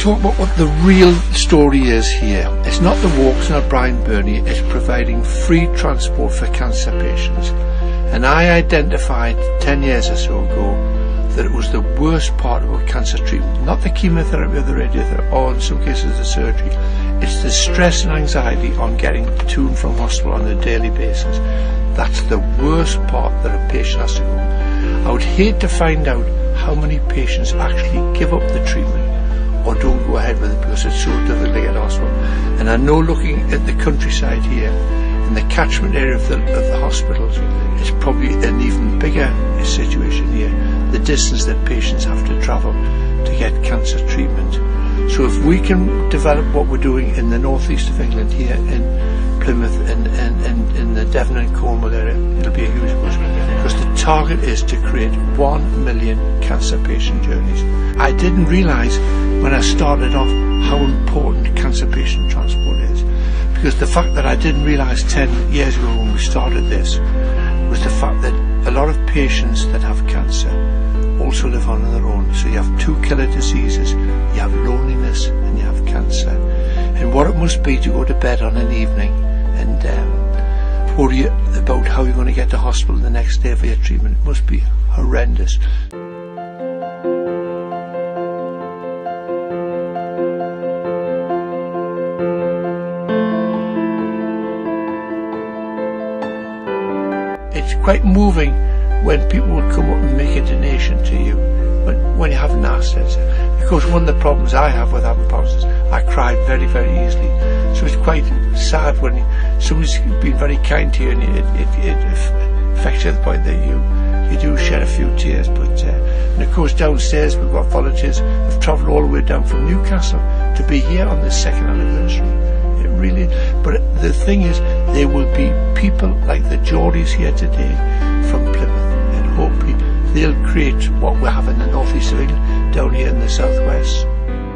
talk about what the real story is here. It's not the walks, not Brian Burnie, it's providing free transport for cancer patients. And I identified 10 years or so ago that it was the worst part about cancer treatment, not the chemotherapy or the radiotherapy, or in some cases the surgery. It's the stress and anxiety on getting to and from hospital on a daily basis. That's the worst part that a patient has to go. I would hate to find out how many patients actually give up the treatment or don't go ahead with it because it's so difficult to get to hospital. And I know, looking at the countryside here, in the catchment area of the hospitals, it's probably an even bigger situation here, the distance that patients have to travel to get cancer treatment. So if we can develop what we're doing in the northeast of England here in Plymouth and in the Devon and Cornwall area, it'll be a huge push, because the target is to create 1 million cancer patient journeys. I didn't realise when I started off how important cancer patient transport is, because the fact that I didn't realise 10 years ago when we started this was the fact that a lot of patients that have cancer also live on their own. So you have two killer diseases, you have loneliness and you have cancer. And what it must be to go to bed on an evening and worry about how you're going to get to hospital the next day for your treatment, it must be horrendous. It's quite moving when people will come up and make a donation to you when you haven't asked it. Because one of the problems I have with having Parkinson's, I cry very, very easily. So it's quite sad when somebody's been very kind to you and it affects you to the point that you do shed a few tears. But and of course downstairs we've got volunteers who've travelled all the way down from Newcastle to be here on the 2nd anniversary. It really, but the thing is, there will be people like the Geordies here today from Plymouth, and hopefully they'll create what we have in the northeast of England, down here in the southwest.